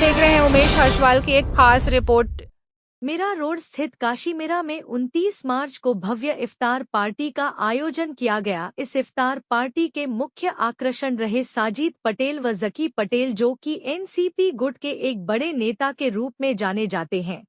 देख रहे हैं उमेश हर्षवाल की एक खास रिपोर्ट। मीरा रोड स्थित काशी मीरा में 29 मार्च को भव्य इफ्तार पार्टी का आयोजन किया गया। इस इफ्तार पार्टी के मुख्य आकर्षण रहे साजिद पटेल व जकी पटेल, जो कि एनसीपी गुट के एक बड़े नेता के रूप में जाने जाते हैं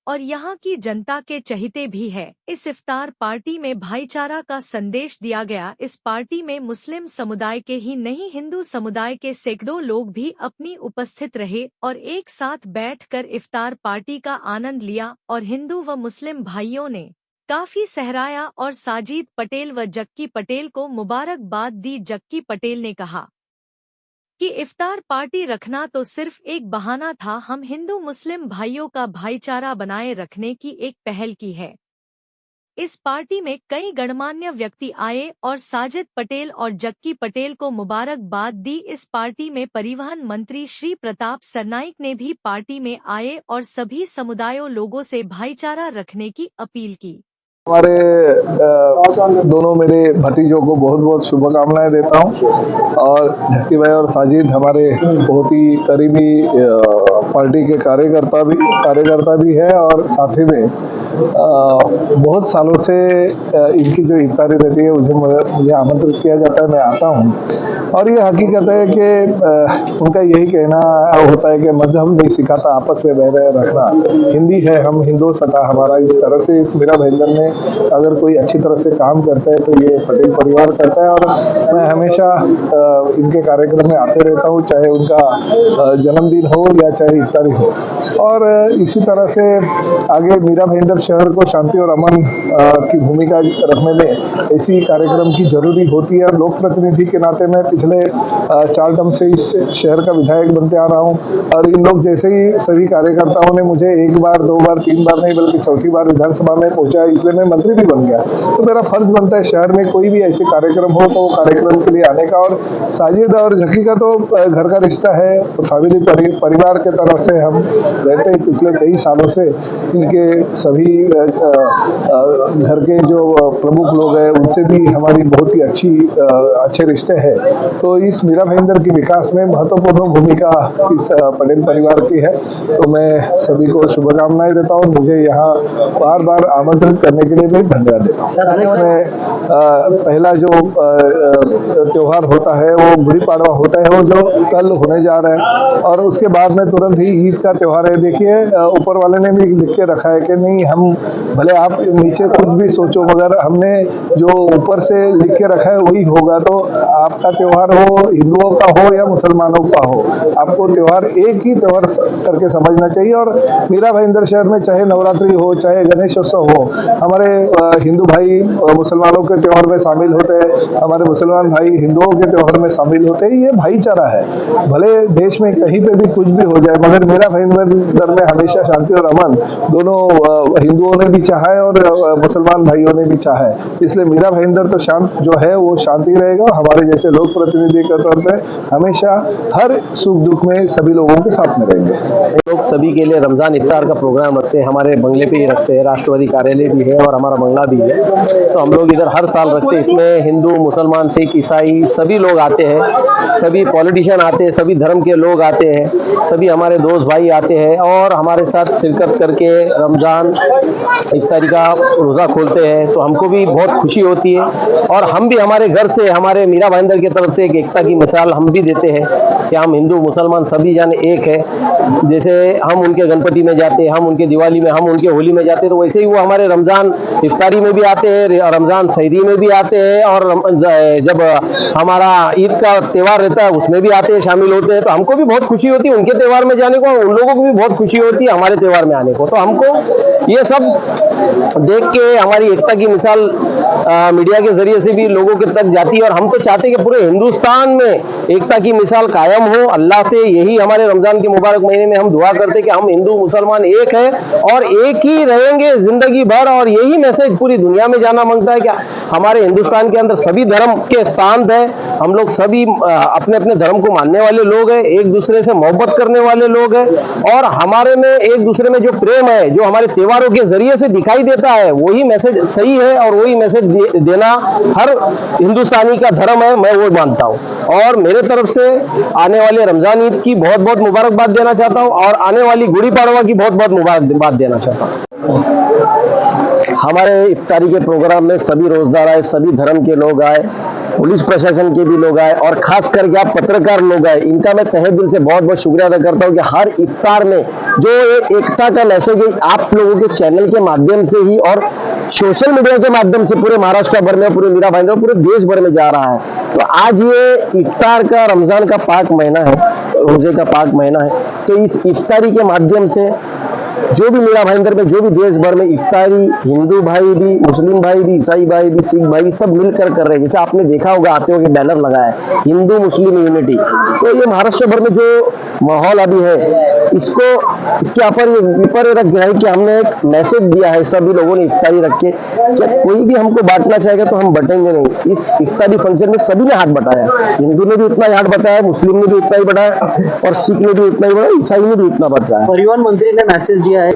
और यहाँ की जनता के चहेते भी है। इस इफ्तार पार्टी में भाईचारा का संदेश दिया गया। इस पार्टी में मुस्लिम समुदाय के ही नहीं, हिंदू समुदाय के सैकड़ों लोग भी अपनी उपस्थित रहे और एक साथ बैठकर इफ्तार पार्टी का आनंद लिया और हिंदू व मुस्लिम भाइयों ने काफी सहराया और साजिद पटेल व जक्की पटेल को मुबारकबाद दी। जक्की पटेल ने कहा कि इफ्तार पार्टी रखना तो सिर्फ एक बहाना था, हम हिंदू मुस्लिम भाइयों का भाईचारा बनाए रखने की एक पहल की है। इस पार्टी में कई गणमान्य व्यक्ति आए और साजिद पटेल और जक्की पटेल को मुबारकबाद दी। इस पार्टी में परिवहन मंत्री श्री प्रताप सरनाइक ने भी पार्टी में आए और सभी समुदायों लोगों से भाईचारा रखने की अपील की। हमारे दोनों मेरे भतीजों को बहुत बहुत शुभकामनाएं देता हूं और जक्की भाई और साजिद हमारे बहुत ही करीबी पार्टी के कार्यकर्ता भी है और साथ ही में बहुत सालों से इनकी जो इफ्तारी रहती है उसे मुझे आमंत्रित किया जाता है, मैं आता हूं। और ये हकीकत है कि उनका यही कहना होता है कि मजहब नहीं सिखाता आपस में बैर रखना, हिंदी है हम हिंदू सका हमारा। इस तरह से इस मीरा भाईंदर में अगर कोई अच्छी तरह से काम करता है तो ये पटेल परिवार करता है और मैं हमेशा इनके कार्यक्रम में आते रहता हूँ, चाहे उनका जन्मदिन हो या चाहे इफ्तारी हो। और इसी तरह से आगे मीरा भाईंदर शहर को शांति और अमन की भूमिका रखने में ऐसी कार्यक्रम की जरूरी होती है। लोक प्रतिनिधि के नाते मैं पिछले 4 टर्म से इस शहर का विधायक बनते आ रहा हूँ और इन लोग जैसे ही सभी कार्यकर्ताओं ने मुझे 1 बार 2 बार 3 बार नहीं बल्कि चौथी बार विधानसभा में पहुंचा, इसलिए मैं मंत्री भी बन गया। तो मेरा फर्ज बनता है शहर में कोई भी ऐसे कार्यक्रम हो तो वो कार्यक्रम के लिए आने का। और साजिद और जकी का तो घर का रिश्ता है, तो फैमिली परिवार के तरफ से हम रहते हैं पिछले कई सालों से। इनके सभी घर के जो प्रमुख लोग हैं उनसे भी हमारी बहुत ही अच्छे रिश्ते हैं। तो इस मीरा भाईंदर की विकास में महत्वपूर्ण भूमिका इस पटेल परिवार की है। तो मैं सभी को शुभकामनाएं देता हूँ। मुझे यहाँ बार बार आमंत्रित करने के लिए भी धन्यवाद देता हूँ। इसमें पहला जो त्योहार होता है वो गुड़ी पाड़वा होता है, वो जो कल होने जा रहा है, और उसके बाद में तुरंत ही ईद का त्योहार है। देखिए ऊपर वाले ने भी लिख के रखा है कि नहीं, हम भले आप नीचे कुछ भी सोचो मगर हमने जो ऊपर से लिख के रखा है वही होगा। तो आपका त्योहार हो, हिंदुओं का हो या मुसलमानों का हो, आपको त्योहार एक ही त्योहार करके समझना चाहिए। और मीरा भाईंदर शहर में चाहे नवरात्रि हो चाहे गणेश उत्सव हो, हमारे हिंदू भाई मुसलमानों के त्योहार में शामिल होते हैं, हमारे मुसलमान भाई हिंदुओं के त्योहार में शामिल होते हैं। ये भाईचारा है। भले देश में कहीं पे भी कुछ भी हो जाए मगर मीरा भाईंदर में हमेशा शांति और अमन दोनों हिंदुओं ने भी चाहा है और मुसलमान भाइयों ने भी चाहा है। इसलिए मीरा भाईंदर तो शांत जो है वो शांति रहेगा। हमारे जैसे लोक प्रतिनिधि के तौर पे हमेशा हर सुख दुख में सभी लोगों के साथ में रहेंगे। लोग सभी के लिए रमजान इफ्तार का प्रोग्राम रखते हैं, हमारे बंगले पे ही रखते हैं। राष्ट्रवादी कार्यालय भी है और हमारा बंगला भी है, तो हम लोग इधर हर साल रखते हैं। इसमें हिंदू मुसलमान सिख ईसाई सभी लोग आते हैं, सभी पॉलिटिशियन आते हैं, सभी धर्म के लोग आते हैं, सभी हमारे दोस्त भाई आते हैं और हमारे साथ शिरकत करके रमजान इफ्तारी का रोज़ा खोलते हैं। तो हमको भी बहुत खुशी होती है और हम भी हमारे घर से, हमारे मीरा भाईंदर की तरफ से एक एकता की मिसाल हम भी देते हैं कि हम हिंदू मुसलमान सभी जन एक है। जैसे हम उनके गणपति में जाते हैं, हम उनके दिवाली में, हम उनके होली में जाते हैं, तो वैसे ही वो हमारे रमज़ान इफ्तारी में भी आते हैं, रमज़ान सहरी में भी आते हैं और जब हमारा ईद का त्यौहार रहता है उसमें भी आते हैं, शामिल होते हैं। तो हमको भी बहुत खुशी होती है उनके त्यौहार में जाने को, उन लोगों को भी बहुत खुशी होती है हमारे त्यौहार में आने को। तो हमको ये सब देख के हमारी एकता की मिसाल मीडिया के जरिए से भी लोगों के तक जाती है और हम तो चाहते हैं कि पूरे हिंदुस्तान में एकता की मिसाल कायम हो। अल्लाह से यही हमारे रमजान के मुबारक महीने में हम दुआ करते हैं कि हम हिंदू मुसलमान एक है और एक ही रहेंगे जिंदगी भर। और यही मैसेज पूरी दुनिया में जाना मांगता है कि हमारे हिंदुस्तान के अंदर सभी धर्म के स्थान है, हम लोग सभी अपने अपने धर्म को मानने वाले लोग हैं, एक दूसरे से मोहब्बत करने वाले लोग हैं, और हमारे में एक दूसरे में जो प्रेम है, जो हमारे त्योहारों के जरिए से दिखाई देता है, वही मैसेज सही है और वही मैसेज देना हर हिंदुस्तानी का धर्म है, मैं वो मानता हूँ। और मेरे तरफ से आने वाले रमजान ईद की बहुत बहुत मुबारकबाद देना चाहता हूँ, और आने वाली गुड़ी पड़वा की बहुत बहुत मुबारकबाद देना चाहता हूँ। हमारे इफ्तारी के प्रोग्राम में सभी रोजदार आए, सभी धर्म के लोग आए, पुलिस प्रशासन के भी लोग आए, और खास करके आप पत्रकार लोग आए, इनका मैं तहे दिल से बहुत बहुत शुक्रिया अदा करता हूँ कि हर इफ्तार में जो एकता का मैसेज है आप लोगों के चैनल के माध्यम से ही और सोशल मीडिया के माध्यम से पूरे महाराष्ट्र भर में, पूरे मीरा भाईंदर, पूरे देश भर में जा रहा है। तो आज ये इफ्तार का, रमजान का पाक महीना है, रोजे का पाक महीना है, तो इस इफ्तारी के माध्यम से जो भी मीरा भाईंदर में, जो भी देश भर में इफ्तारी हिंदू भाई भी, मुस्लिम भाई भी, ईसाई भाई भी, सिख भाई भी सब मिलकर कर रहे हैं। जैसे आपने देखा होगा आते होंगे बैनर लगा है हिंदू मुस्लिम यूनिटी, तो ये महाराष्ट्र भर में जो माहौल अभी है, इसको इसके ऊपर रख दिया है कि हमने एक मैसेज दिया है सभी लोगों ने इफ्तारी रख के, क्या कोई भी हमको बांटना चाहेगा तो हम बटेंगे नहीं। इस इफ्तारी फंक्शन में सभी ने हाथ बटाया, हिंदू ने भी उतना ही हाथ बटाया, मुस्लिम ने भी उतना ही बटाया, और सिख ने भी उतना ही बटाया, ईसाई ने भी उतना बटाया। परिवहन मंत्री ने मैसेज दिया है,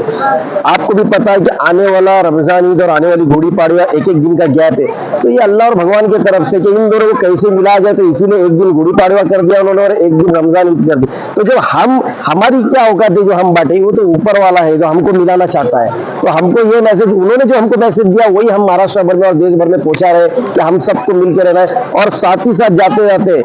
आपको भी पता है कि आने वाला रमजान ईद और आने वाली गुड़ी पड़वा एक एक दिन का गैप है, तो ये अल्लाह और भगवान की तरफ से कि इन दोनों को कैसे मिलाया जाए, तो इसीलिए एक दिन गुड़ी पड़वा कर दिया उन्होंने और एक दिन रमजान ईद कर दी। तो जब हमारी क्या औकात है जो हम बांटे, वो तो ऊपर वाला है जो हमको मिलाना चाहता है। तो हमको ये मैसेज, उन्होंने जो हमको मैसेज दिया वही हम महाराष्ट्र भर में और देश भर में पहुंचा रहे कि हम सबको मिलकर रहना है। और साथ ही साथ जाते जाते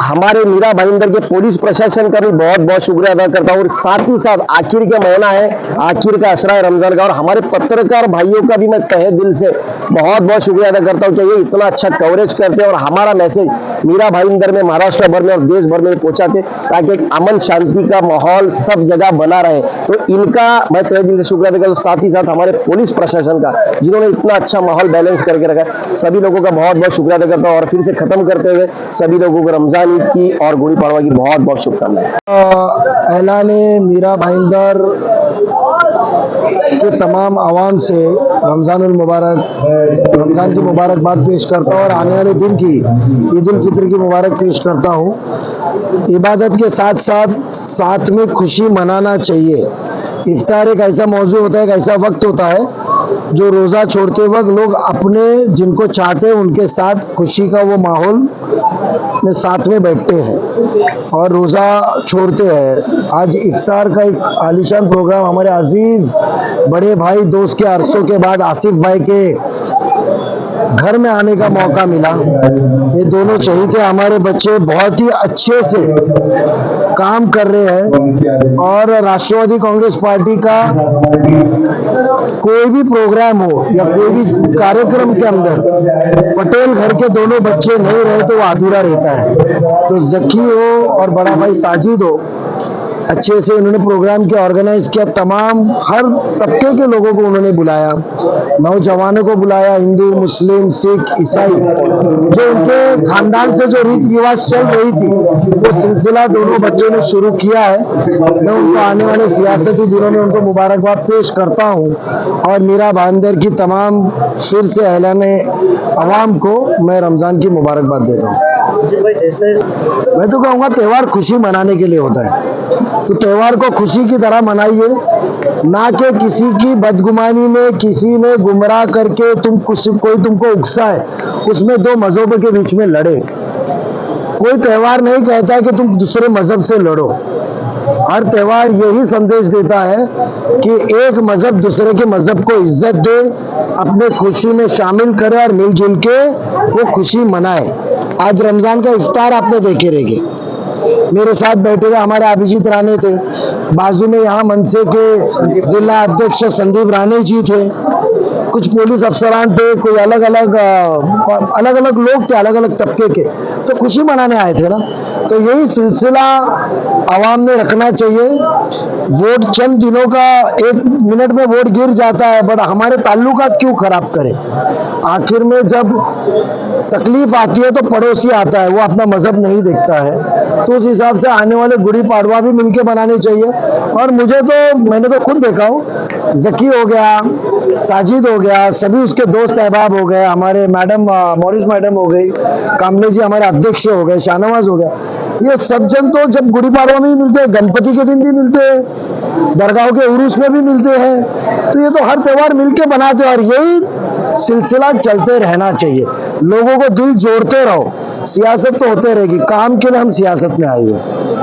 हमारे मीरा भाईंदर के पुलिस प्रशासन का भी बहुत बहुत शुक्रिया अदा करता हूँ। और साथ ही साथ आखिर का महीना है, आखिर का असरा है रमजान का, और हमारे पत्रकार भाइयों का भी मैं तहे दिल से बहुत बहुत शुक्रिया अदा करता हूँ कि ये इतना अच्छा कवरेज करते हैं और हमारा मैसेज मीरा भाईंदर में, महाराष्ट्र भर में और देश भर में पहुंचाते, ताकि एक अमन शांति का माहौल सब जगह बना रहे। तो इनका मैं तहे दिल से शुक्रिया अदा करता हूँ। साथ ही साथ हमारे पुलिस प्रशासन का, जिन्होंने इतना अच्छा माहौल बैलेंस करके रखा है, सभी लोगों का बहुत बहुत शुक्रिया अदा करता हूँ। और फिर से खत्म करते हुए सभी लोगों को रमजान ईद की और गुड़ी पड़वा की बहुत बहुत शुभकामनाएं। ऐलाने मीरा भाईंदर के तमाम आवाम से रमजानुल मुबारक, रमजान की मुबारकबाद पेश करता हूँ और आने वाले दिन की ईद उल फित्र की मुबारक पेश करता हूँ। इबादत के साथ में खुशी मनाना चाहिए। इफ्तार एक ऐसा मौजू होता है, एक ऐसा वक्त होता है जो रोज़ा छोड़ते वक्त लोग अपने जिनको चाहते हैं उनके साथ खुशी का वो माहौल में साथ में बैठते हैं और रोज़ा छोड़ते हैं। आज इफ्तार का एक आलीशान प्रोग्राम हमारे अजीज बड़े भाई दोस्त के अरसों के बाद आसिफ भाई के घर में आने का मौका मिला। ये दोनों शहीद हमारे बच्चे बहुत ही अच्छे से काम कर रहे हैं, और राष्ट्रवादी कांग्रेस पार्टी का कोई भी प्रोग्राम हो या कोई भी कार्यक्रम के अंदर पटेल घर के दोनों बच्चे नहीं रहे तो वो अधूरा रहता है। तो जकी हो और बड़ा भाई साजिद हो, अच्छे से उन्होंने प्रोग्राम के ऑर्गेनाइज किया, तमाम हर तबके के लोगों को उन्होंने बुलाया, नौजवानों को बुलाया, हिंदू मुस्लिम सिख ईसाई, जो उनके खानदान से जो रीति रिवाज चल रही थी वो सिलसिला दोनों बच्चों ने शुरू किया है। मैं उनको आने वाले सियासती दिनों में उनको मुबारकबाद पेश करता हूँ और मीरा भाईंदर की तमाम फिर से ऐलाने अवाम को मैं रमजान की मुबारकबाद देता हूँ। मैं तो कहूँगा त्योहार खुशी मनाने के लिए होता है, तो त्योहार को खुशी की तरह मनाइए, ना कि किसी की बदगुमानी में किसी ने गुमराह करके कोई तुमको उकसाए, उसमें दो मजहबों के बीच में लड़े। कोई त्योहार नहीं कहता कि तुम दूसरे मजहब से लड़ो। हर त्योहार यही संदेश देता है कि एक मजहब दूसरे के मजहब को इज्जत दे, अपने खुशी में शामिल करे और मिलजुल के वो खुशी मनाए। आज रमजान का इफ्तार आपने देखे रहेंगे, मेरे साथ बैठे हुए हमारे अभिजीत राणे थे, बाजू में यहाँ मनसे के जिला अध्यक्ष संदीप राणे जी थे, कुछ पुलिस अफसरान थे, कोई अलग अलग लोग थे, अलग अलग तबके के, तो खुशी मनाने आए थे ना। तो यही सिलसिला आवाम ने रखना चाहिए। वोट चंद दिनों का, 1 मिनट में वोट गिर जाता है, बट हमारे ताल्लुकात क्यों खराब करें। आखिर में जब तकलीफ आती है तो पड़ोसी आता है, वो अपना मजहब नहीं देखता है। तो उस हिसाब से आने वाले गुड़ी पड़वा भी मिलके बनाने चाहिए। और मैंने तो खुद देखा हूँ, जकी हो गया, साजिद हो गया, सभी उसके दोस्त अहबाब हो गए, हमारे मैडम मॉरिस मैडम हो गई, कामले जी हमारे अध्यक्ष हो गए, शाहनवाज हो गया, ये सब जन तो जब गुड़ी पाड़वा में भी मिलते हैं, गणपति के दिन भी मिलते हैं, दरगाह के उरूस में भी मिलते हैं, तो ये तो हर त्योहार मिलके बनाते हैं और यही सिलसिला चलते रहना चाहिए। लोगों को दिल जोड़ते रहो, सियासत तो होते रहेगी, काम के लिए हम सियासत में आए हुए।